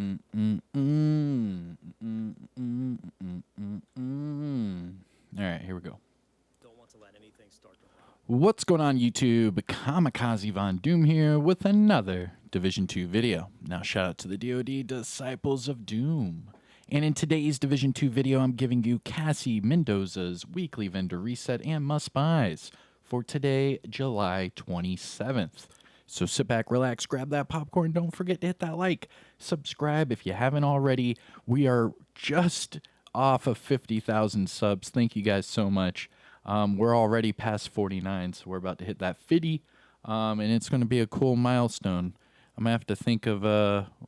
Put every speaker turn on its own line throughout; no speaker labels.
All right, here we go. What's going on, YouTube? Kamikazevondoom here with another Division 2 video. Now, shout out to the DoD Disciples of Doom. And in today's Division 2 video, I'm giving you Cassie Mendoza's weekly vendor reset and must-buys for today, July 27th. So sit back, relax, grab that popcorn. Don't forget to hit that like. Subscribe if you haven't already. We are just off of 50,000 subs. Thank you guys so much. We're already past 49, so we're about to hit that 50, and it's going to be a cool milestone. I'm going to have to think of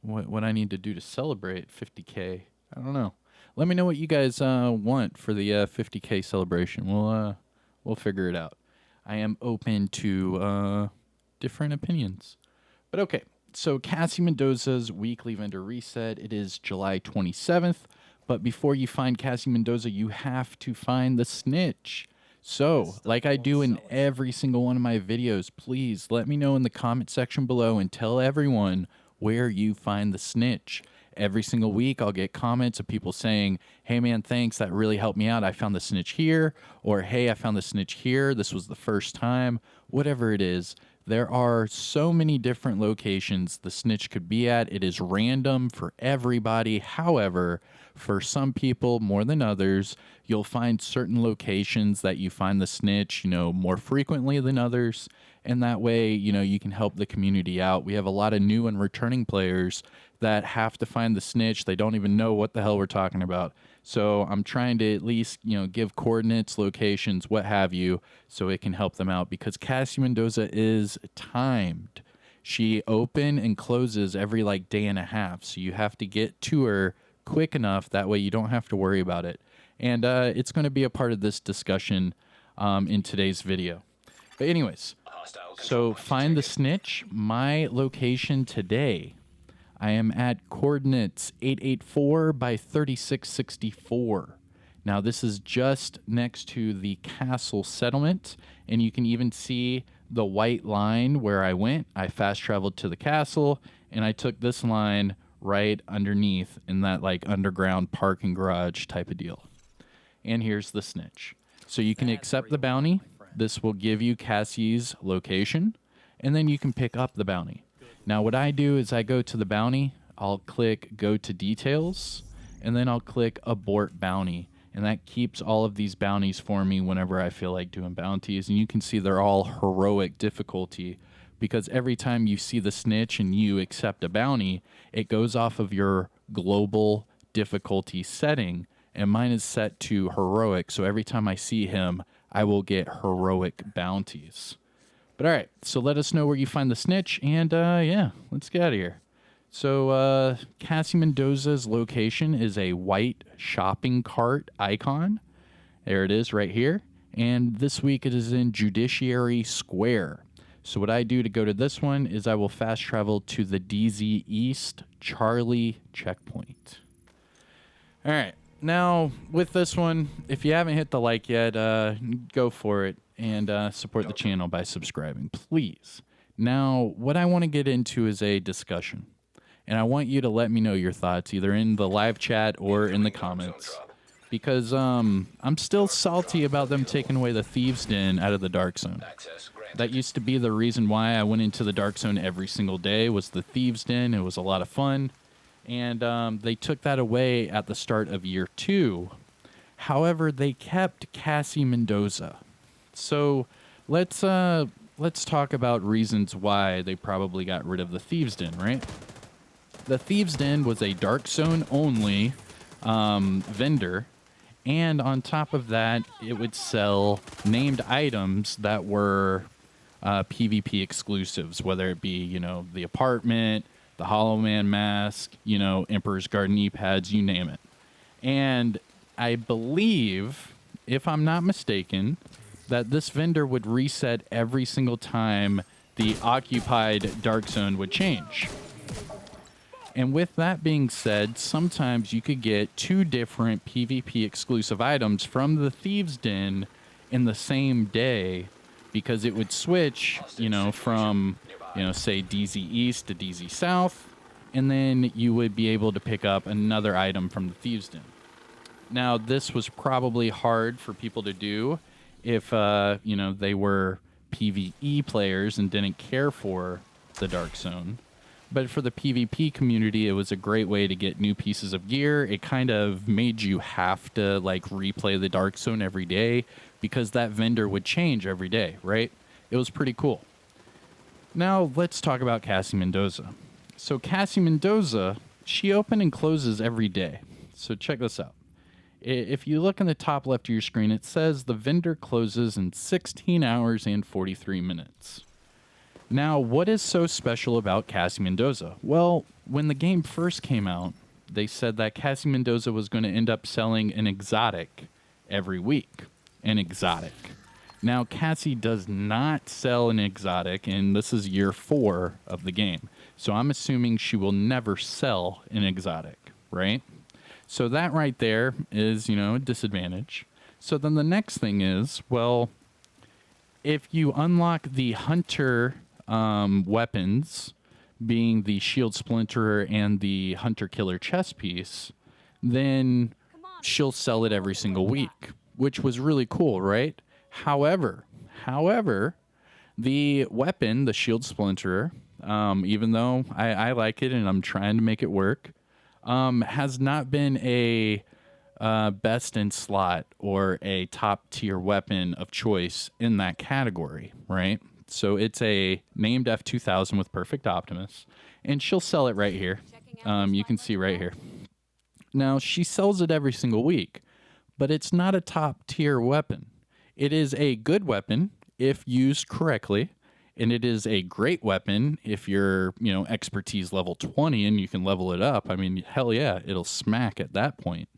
what I need to do to celebrate 50K. I don't know. Let me know what you guys want for the 50K celebration. We'll figure it out. I am open to different opinions. But okay, so Cassie Mendoza's weekly vendor reset. It is July 27th, but before you find Cassie Mendoza, you have to find the snitch. So, like I do in every single one of my videos, please let me know in the comment section below and tell everyone where you find the snitch. Every single week, I'll get comments of people saying, hey man, thanks, that really helped me out. I found the snitch here, or hey, I found the snitch here. This was the first time, whatever it is. There are so many different locations the snitch could be at. It is random for everybody. However, for some people more than others, you'll find certain locations that you find the snitch, more frequently than others. And that way, you can help the community out. We have a lot of new and returning players that have to find the snitch. They don't even know what the hell we're talking about. So I'm trying to at least, give coordinates, locations, what have you, so it can help them out, because Cassie Mendoza is timed. She open and closes every day and a half. So you have to get to her quick enough. That way you don't have to worry about it. And it's going to be a part of this discussion in today's video. But anyways, so find the snitch. My location today, I am at coordinates 884 by 3664. Now, this is just next to the castle settlement, and you can even see the white line where I went. I fast traveled to the castle, and I took this line right underneath in that underground parking garage type of deal. And here's the snitch. So you can accept the bounty. This will give you Cassie's location, and then you can pick up the bounty. Now, what I do is I go to the bounty, I'll click go to details, and then I'll click abort bounty. And that keeps all of these bounties for me whenever I feel like doing bounties. And you can see they're all heroic difficulty, because every time you see the snitch and you accept a bounty, it goes off of your global difficulty setting. And mine is set to heroic. So every time I see him, I will get heroic bounties. But all right, so let us know where you find the snitch, and yeah, let's get out of here. So Cassie Mendoza's location is a white shopping cart icon. There it is right here. And this week it is in Judiciary Square. So what I do to go to this one is I will fast travel to the DZ East Charlie checkpoint. All right, now with this one, if you haven't hit the like yet, go for it. And support the channel by subscribing, please. Now, what I want to get into is a discussion. And I want you to let me know your thoughts, either in the live chat or in the comments. Because I'm still salty about them taking away the Thieves' Den out of the Dark Zone. That used to be the reason why I went into the Dark Zone every single day, was the Thieves' Den. It was a lot of fun. And they took that away at the start of year 2. However, they kept Cassie Mendoza. So let's talk about reasons why they probably got rid of the Thieves' Den, right? The Thieves' Den was a Dark Zone only vendor, and on top of that, it would sell named items that were PvP exclusives, whether it be, the apartment, the Hollow Man mask, Emperor's Garden E-pads, you name it. And I believe, if I'm not mistaken, that this vendor would reset every single time the occupied Dark Zone would change. And with that being said, sometimes you could get 2 different PvP exclusive items from the Thieves' Den in the same day, because it would switch, from, say DZ East to DZ South, and then you would be able to pick up another item from the Thieves' Den. Now, this was probably hard for people to do if, they were PvE players and didn't care for the Dark Zone. But for the PvP community, it was a great way to get new pieces of gear. It kind of made you have to, replay the Dark Zone every day because that vendor would change every day, right? It was pretty cool. Now, let's talk about Cassie Mendoza. So Cassie Mendoza, she opens and closes every day. So check this out. If you look in the top left of your screen, it says the vendor closes in 16 hours and 43 minutes. Now, what is so special about Cassie Mendoza? Well, when the game first came out, they said that Cassie Mendoza was going to end up selling an exotic every week. An exotic. Now, Cassie does not sell an exotic, and this is year 4 of the game. So I'm assuming she will never sell an exotic, right? So that right there is, a disadvantage. So then the next thing is, well, if you unlock the hunter weapons, being the shield splinterer and the hunter killer chest piece, then she'll sell it every single week, which was really cool, right? However, the weapon, the shield splinterer, even though I like it and I'm trying to make it work, has not been a best in slot or a top tier weapon of choice in that category, right? So it's a named F2000 with Perfect Optimus, and she'll sell it right here. You can see right here. Now, she sells it every single week, but it's not a top tier weapon. It is a good weapon if used correctly, and it is a great weapon if you're, expertise level 20 and you can level it up. I mean, hell yeah, it'll smack at that point.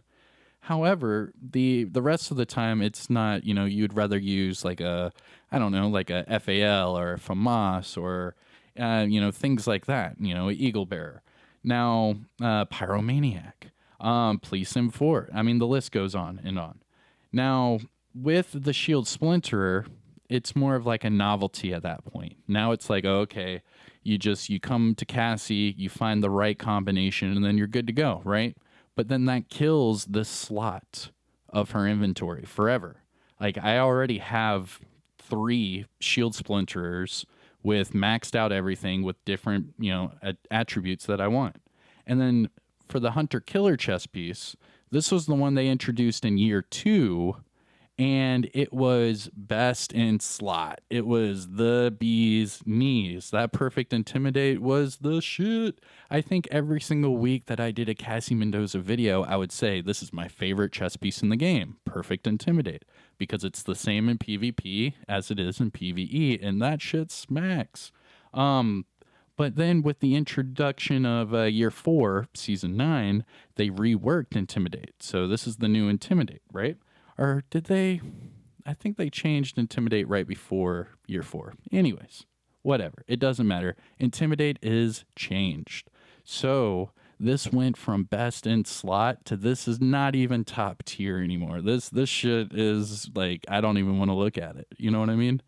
However, the rest of the time, it's not, you'd rather use like a FAL or a FAMAS or, things like that, Eagle Bearer. Now, Pyromaniac, Police M4. I mean, the list goes on and on. Now, with the Shield Splinterer, it's more of like a novelty at that point. Now it's like, okay, you come to Cassie, you find the right combination, and then you're good to go, right? But then that kills the slot of her inventory forever. Like, I already have 3 shield splinterers with maxed out everything with different, attributes that I want. And then for the hunter killer chest piece, this was the one they introduced in year 2, and it was best in slot. It was the bee's knees. That Perfect Intimidate was the shit. I think every single week that I did a Cassie Mendoza video, I would say this is my favorite chess piece in the game, Perfect Intimidate, because it's the same in PvP as it is in PvE, and that shit smacks. But then with the introduction of year 4, season 9, they reworked Intimidate. So this is the new Intimidate, right? Or did they? I think they changed Intimidate right before year 4. Anyways, whatever. It doesn't matter. Intimidate is changed. So this went from best in slot to this is not even top tier anymore. This shit is like, I don't even want to look at it. You know what I mean?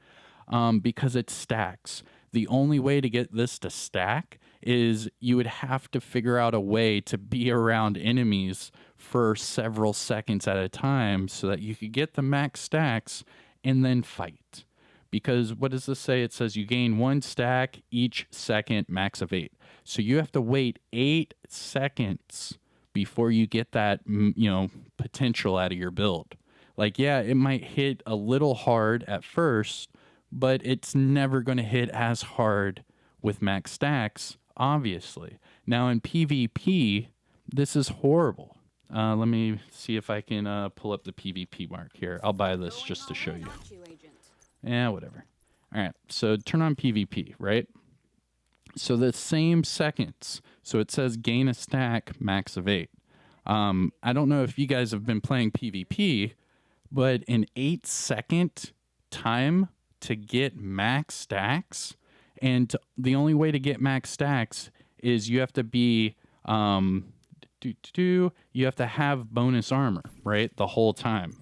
Because it stacks. The only way to get this to stack is you would have to figure out a way to be around enemies for several seconds at a time so that you could get the max stacks and then fight. Because what does this say? It says you gain 1 stack each second, max of 8. So you have to wait 8 seconds before you get that, potential out of your build. Like, yeah, it might hit a little hard at first, but it's never going to hit as hard with max stacks, obviously. Now in PvP, this is horrible. Let me see if I can pull up the PvP mark here. I'll buy this just to show you. Yeah, whatever. All right, so turn on PvP, right? So the same seconds. So it says gain a stack, max of 8. I don't know if you guys have been playing PvP, but an 8-second time to get max stacks, and the only way to get max stacks is you have to be you have to have bonus armor, right, the whole time.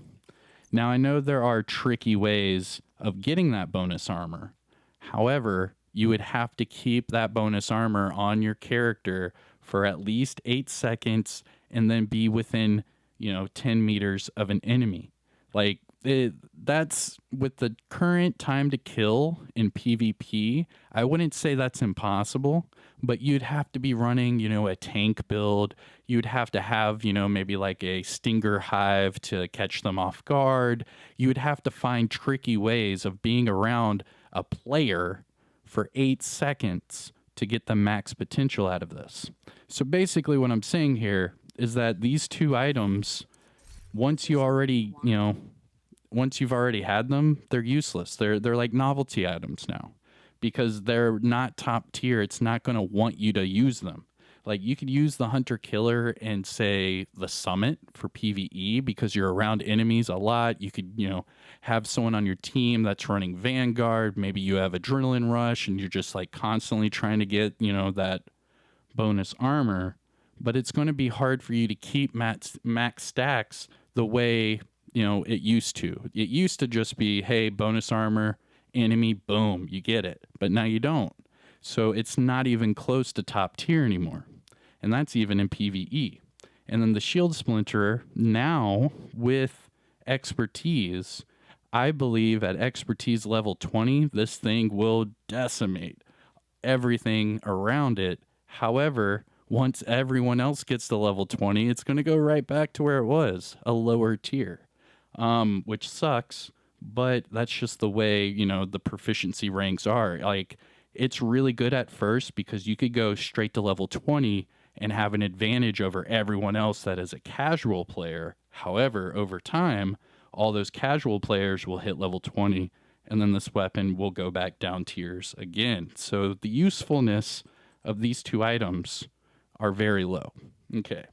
Now I know there are tricky ways of getting that bonus armor. However, you would have to keep that bonus armor on your character
for at least 8 seconds and then be within, 10 meters of an enemy. Like, that's with the current time to kill in PvP. I wouldn't say that's impossible, but you'd have to be running, a tank build. You'd have to have, maybe like a stinger hive to catch them off guard. You'd have to find tricky ways of being around a player for 8 seconds to get the max potential out of this. So basically, what I'm saying here is that these two items, once you already, once you've already had them, they're useless. They're like novelty items now because they're not top tier. It's not going to want you to use them. Like, you could use the hunter killer and say the summit for PvE because you're around enemies a lot. You could, have someone on your team that's running Vanguard. Maybe you have adrenaline rush and you're just like constantly trying to get, that bonus armor. But it's going to be hard for you to keep max stacks the way, it used to. It used to just be, hey, bonus armor, enemy, boom, you get it. But now you don't. So it's not even close to top tier anymore. And that's even in PvE. And then the shield splinterer, now with expertise, I believe at expertise level 20, this thing will decimate everything around it. However, once everyone else gets to level 20, it's going to go right back to where it was, a lower tier, which sucks. But that's just the way, the proficiency ranks are. Like, it's really good at first because you could go straight to level 20 and have an advantage over everyone else that is a casual player. However, over time, all those casual players will hit level 20, and then this weapon will go back down tiers again. So the usefulness of these two items are very low. Okay.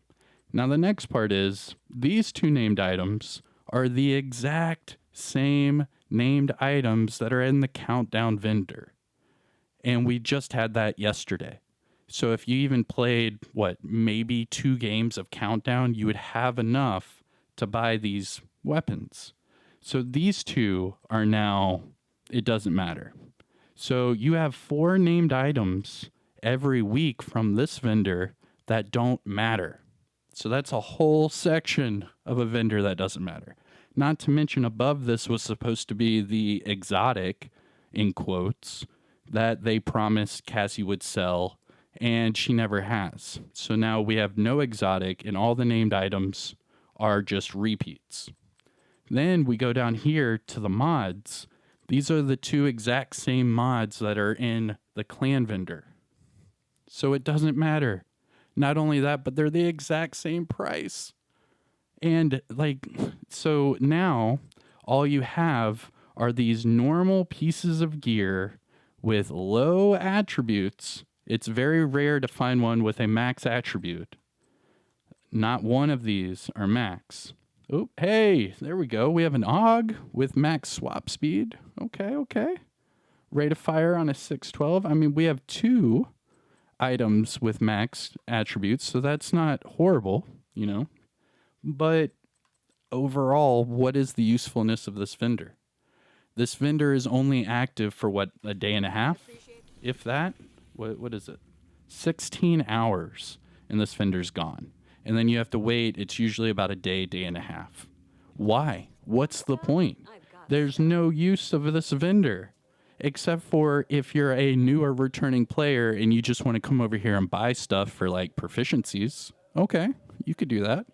Now the next part is these two named items are the exact same named items that are in the countdown vendor. And we just had that yesterday. So if you even played, maybe 2 games of countdown, you would have enough to buy these weapons. So these two are now, it doesn't matter. So you have 4 named items every week from this vendor that don't matter. So that's a whole section of a vendor that doesn't matter. Not to mention above this was supposed to be the exotic, in quotes, that they promised Cassie would sell, and she never has. So now we have no exotic, and all the named items are just repeats. Then we go down here to the mods. These are the 2 exact same mods that are in the clan vendor. So it doesn't matter. Not only that, but they're the exact same price. And so now all you have are these normal pieces of gear with low attributes. It's very rare to find one with a max attribute. Not one of these are max. Oh, hey, there we go. We have an AUG with max swap speed. Okay. Rate of fire on a 612. I mean, we have 2 items with max attributes, so that's not horrible, But overall, what is the usefulness of this vendor? This vendor is only active for a day and a half? If that? What is it? 16 hours, and this vendor's gone. And then you have to wait. It's usually about a day and a half. Why? What's the point? There's no use of this vendor, except for if you're a newer returning player and you just want to come over here and buy stuff for like proficiencies. Okay, you could do that.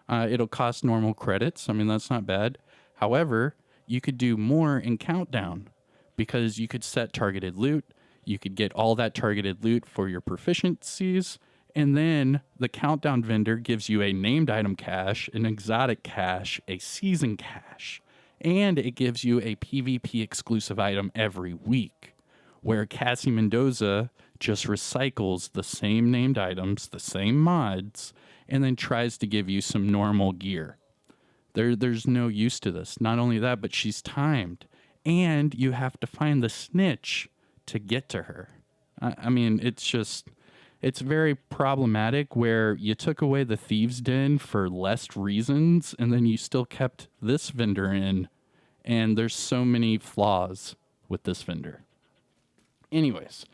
It'll cost normal credits. I mean, that's not bad. However, you could do more in Countdown because you could set targeted loot. You could get all that targeted loot for your proficiencies. And then the Countdown vendor gives you a named item cache, an exotic cache, a season cache, and it gives you a PvP exclusive item every week, where Cassie Mendoza just recycles the same named items, the same mods, and then tries to give you some normal gear. There's no use to this. Not only that, but she's timed, and you have to find the snitch to get to her. I mean, it's very problematic where you took away the Thieves' Den for less reasons, and then you still kept this vendor in, and there's so many flaws with this vendor. Anyways,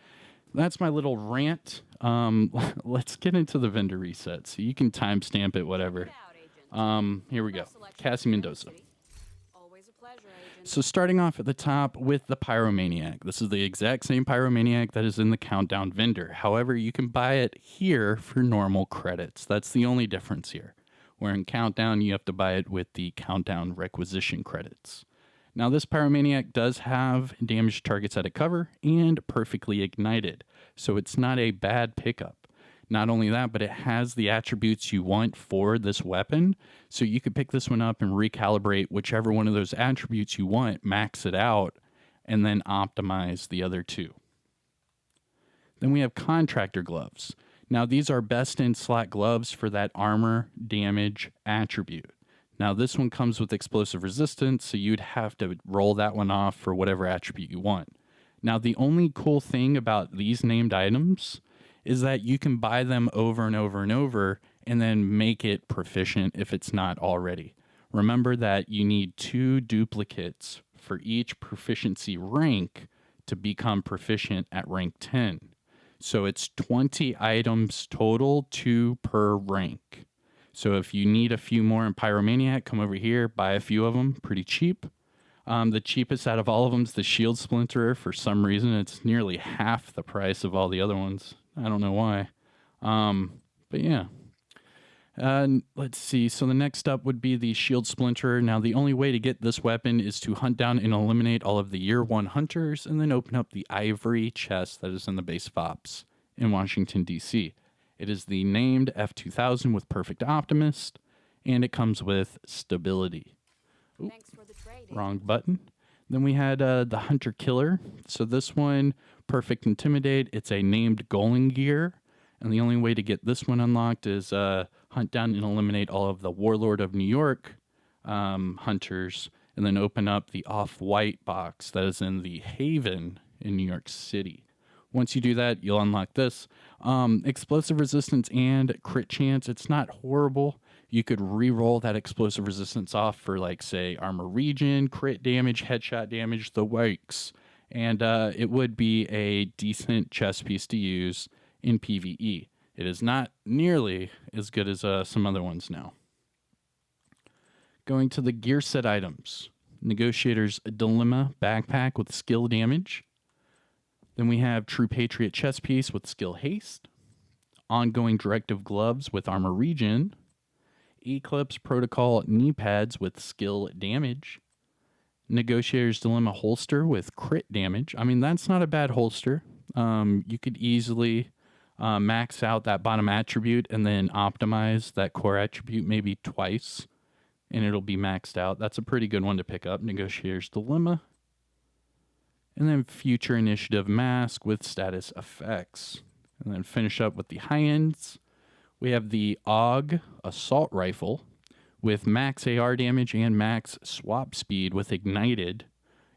that's my little rant. let's get into the vendor reset. So you can timestamp it, whatever. Here we go. Cassie Mendoza. So starting off at the top with the Pyromaniac. This is the exact same Pyromaniac that is in the Countdown vendor. However, you can buy it here for normal credits. That's the only difference here. Where in Countdown, you have to buy it with the Countdown requisition credits. Now, this Pyromaniac does have damaged targets at a cover and perfectly ignited, so it's not a bad pickup. Not only that, but it has the attributes you want for this weapon, so you could pick this one up and recalibrate whichever one of those attributes you want, max it out, and then optimize the other two. Then we have Contractor Gloves. Now, these are best in slot gloves for that armor damage attribute. Now, this one comes with explosive resistance, so you'd have to roll that one off for whatever attribute you want. Now, the only cool thing about these named items is that you can buy them over and over and over and then make it proficient if it's not already. Remember that you need 2 duplicates for each proficiency rank to become proficient at rank 10. So it's 20 items total, 2 per rank. So if you need a few more in Pyromaniac, come over here, buy a few of them, pretty cheap. The cheapest out of all of them is the Shield Splinterer. For some reason, it's nearly half the price of all the other ones. I don't know why. But yeah. Let's see. So the next up would be the Shield Splinterer. Now, the only way to get this weapon is to hunt down and eliminate all of the Year 1 hunters and then open up the ivory chest that is in the base of ops in Washington, D.C. It is the named F2000 with Perfect Optimist, and it comes with stability. Ooh, wrong button. Then we had the Hunter Killer. So this one, Perfect Intimidate. It's a named Golem gear, and the only way to get this one unlocked is hunt down and eliminate all of the Warlord of New York hunters, and then open up the Off-White box that is in the Haven in New York City. Once you do that, you'll unlock this. Explosive resistance and crit chance. It's not horrible. You could re-roll that explosive resistance off for, like, say, armor regen, crit damage, headshot damage, the works. And it would be a decent chess piece to use in PvE. It is not nearly as good as some other ones now. Going to the gear set items. Negotiator's Dilemma backpack with skill damage. Then we have True Patriot chest piece with skill haste. Ongoing Directive gloves with armor regen. Eclipse Protocol knee pads with skill damage. Negotiator's Dilemma holster with crit damage. I mean, that's not a bad holster. You could easily max out that bottom attribute and then optimize that core attribute maybe twice, and it'll be maxed out. That's a pretty good one to pick up, Negotiator's Dilemma. And then Future Initiative mask with status effects. And then finish up with the high ends. We have the AUG assault rifle with max AR damage and max swap speed with ignited.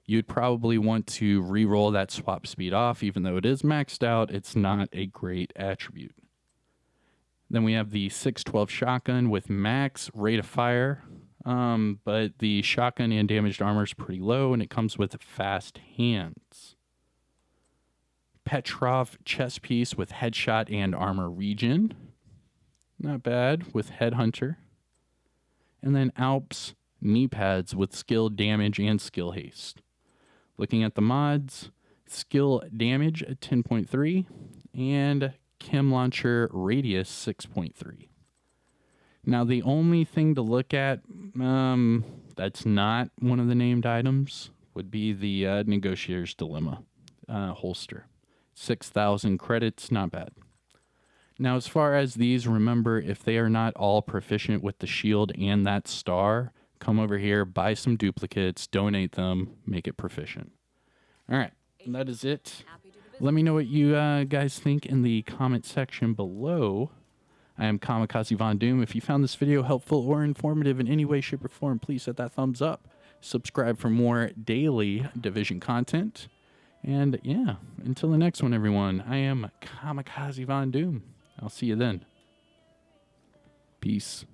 You'd probably want to re-roll that swap speed off. Even though it is maxed out, it's not a great attribute. Then we have the 612 shotgun with max rate of fire. But the shotgun and damaged armor is pretty low, and it comes with fast hands. Petrov chest piece with headshot and armor regen. Not bad with headhunter. And then Alps knee pads with skill damage and skill haste. Looking at the mods, skill damage 10.3 and chem launcher radius 6.3. Now, the only thing to look at that's not one of the named items would be the Negotiator's Dilemma holster. 6,000 credits, not bad. Now, as far as these, remember, if they are not all proficient with the shield and that star, come over here, buy some duplicates, donate them, make it proficient. All right, and that is it. Let me know what you guys think in the comment section below. I am Kamikazevondoom. If you found this video helpful or informative in any way, shape, or form, please hit that thumbs up. Subscribe for more daily Division content. And yeah, until the next one, everyone, I am Kamikazevondoom. I'll see you then. Peace.